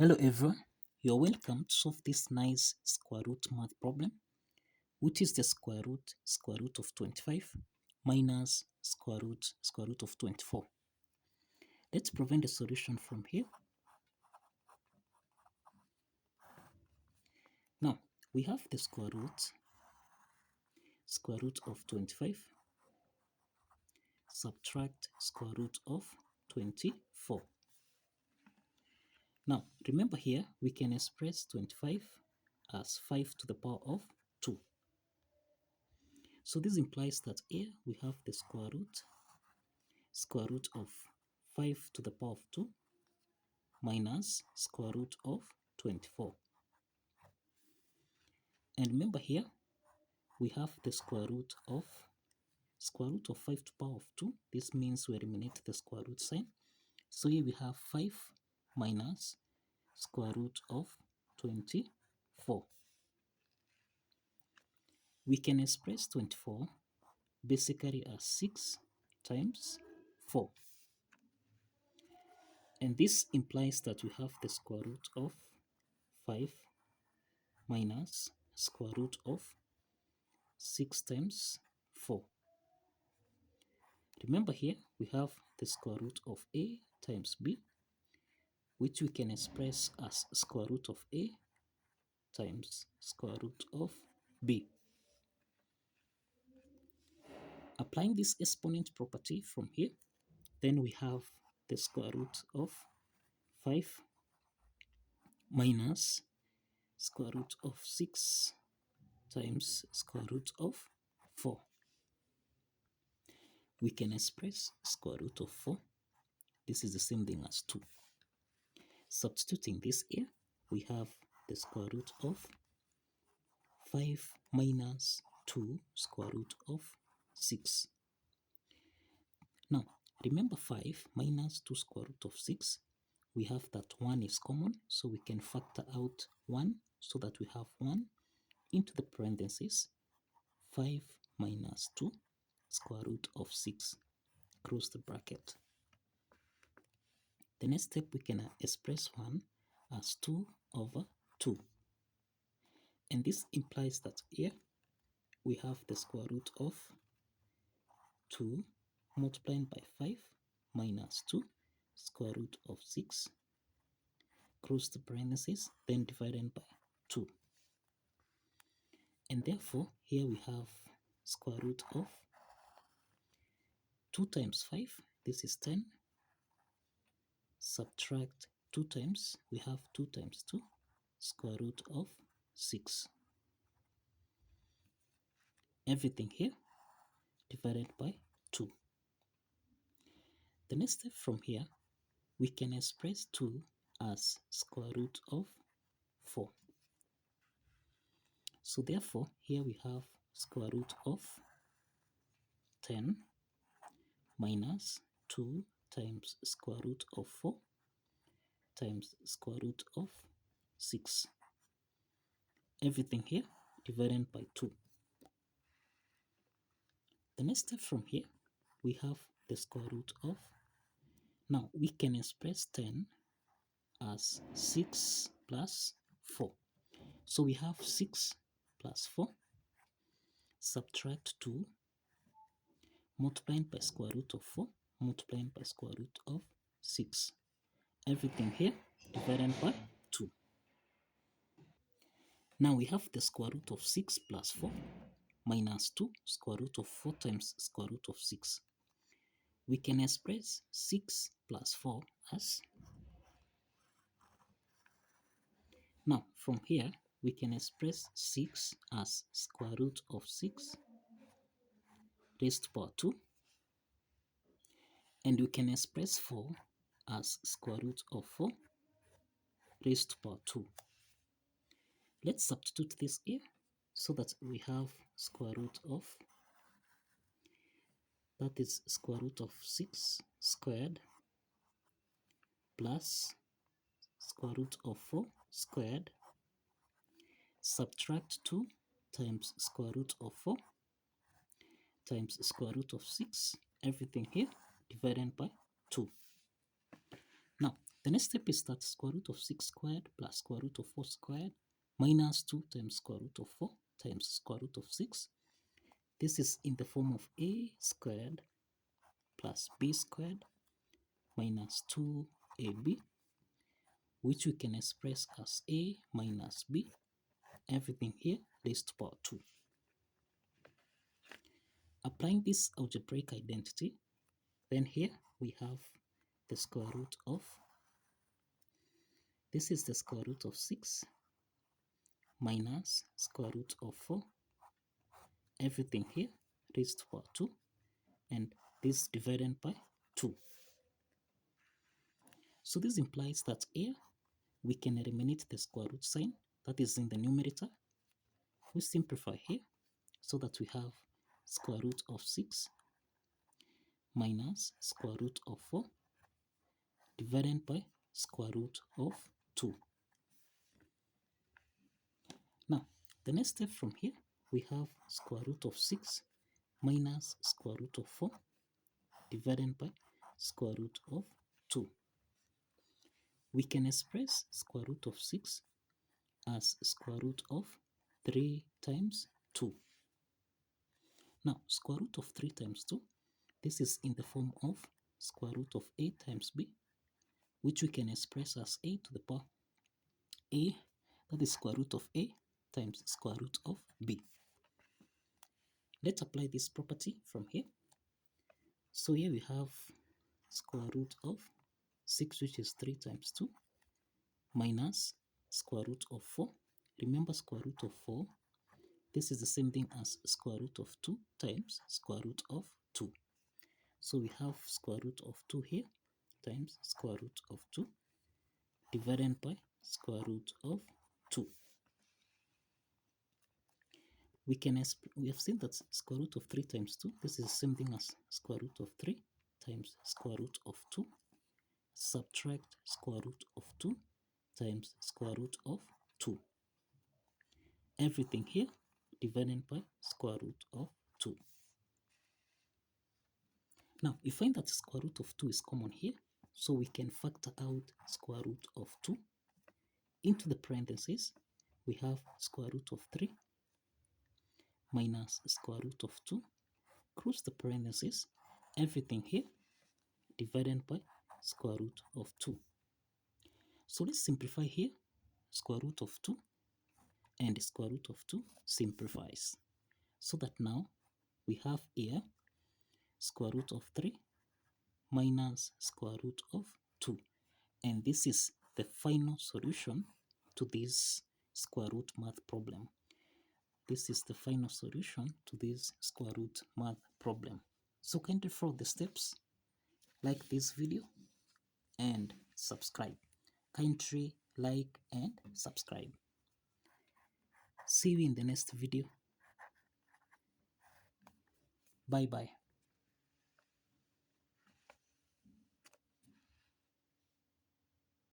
Hello everyone, you're welcome to solve this nice square root math problem, which is the square root of 25 minus square root of 24. Let's prevent the solution from here. Now, we have the square root of 25, subtract square root of 24. Now, remember here, we can express 25 as 5 to the power of 2. So this implies that here we have the square root of 5 to the power of 2 minus square root of 24. And remember here, we have the square root of 5 to the power of 2. This means we eliminate the square root sign. So here we have 5 minus square root of 24. We can express 24 basically as 6 times 4. And this implies that we have the square root of 5 minus square root of 6 times 4. Remember here, we have the square root of a times b, which we can express as square root of a times square root of b. Applying this exponent property from here, then we have the square root of 5 minus square root of 6 times square root of 4. We can express square root of 4. This is the same thing as 2. Substituting this here, we have the square root of 5 minus 2 square root of 6. Now, remember 5 minus 2 square root of 6, we have that 1 is common, so we can factor out 1 so that we have 1 into the parentheses, 5 minus 2 square root of 6, close the bracket. The next step, we can express 1 as 2 over 2. And this implies that here we have the square root of 2 multiplied by 5 minus 2 square root of 6, close the parentheses, then divided by 2. And therefore, here we have square root of 2 times 5, this is 10, subtract 2 times, we have 2 times 2, square root of 6. Everything here divided by 2. The next step from here, we can express 2 as square root of 4. So therefore, here we have square root of 10 minus 2 times square root of 4 times square root of 6. Everything here divided by 2. The next step from here, we have the square root of, now we can express 10 as 6 plus 4. So we have 6 plus 4, subtract 2, multiplied by square root of 4, multiplied by square root of 6. Everything here divided by 2. Now we have the square root of 6 plus 4 minus 2 square root of 4 times square root of 6. We can express 6 plus 4 as, now from here we can express 6 as square root of 6 raised to power 2, and we can express 4 as square root of 4 raised to power 2. Let's substitute this here so that we have square root of, that is square root of 6 squared plus square root of 4 squared, subtract 2 times square root of 4 times square root of 6, everything here divided by 2. Now, The next step is that square root of 6 squared plus square root of 4 squared minus 2 times square root of 4 times square root of 6. This is in the form of a squared plus b squared minus 2ab, which we can express as a minus b, everything here raised to power 2. Applying this algebraic identity, then here we have the square root of, this is the square root of 6 minus square root of 4, everything here raised to power 2, and this divided by 2. So this implies that here we can eliminate the square root sign that is in the numerator. We simplify here so that we have square root of 6 minus square root of 4 divided by square root of 2. Now, the next step from here, we have square root of 6 minus square root of 4 divided by square root of 2. We can express square root of 6 as square root of 3 times 2. Now, square root of 3 times 2, this is in the form of square root of a times b, which we can express as a to the power a, that is square root of a times square root of b. Let's apply this property from here. So here we have square root of 6, which is 3 times 2, minus square root of 4. Remember, square root of 4, this is the same thing as square root of 2 times square root of 2. So we have square root of 2 here times square root of 2 divided by square root of 2. We have seen that square root of 3 times 2, this is the same thing as square root of 3 times square root of 2. Subtract square root of 2 times square root of 2. Everything here divided by square root of 2. Now, you find that square root of 2 is common here, so we can factor out square root of 2. Into the parentheses, we have square root of 3 minus square root of 2. Close the parentheses, everything here divided by square root of 2. So let's simplify here. Square root of 2 and square root of 2 simplifies. So that now we have here square root of 3 minus square root of 2. And this is the final solution to this square root math problem. This is the final solution to this square root math problem. So kindly follow the steps, like this video, and subscribe. Kindly like and subscribe. See you in the next video. Bye bye.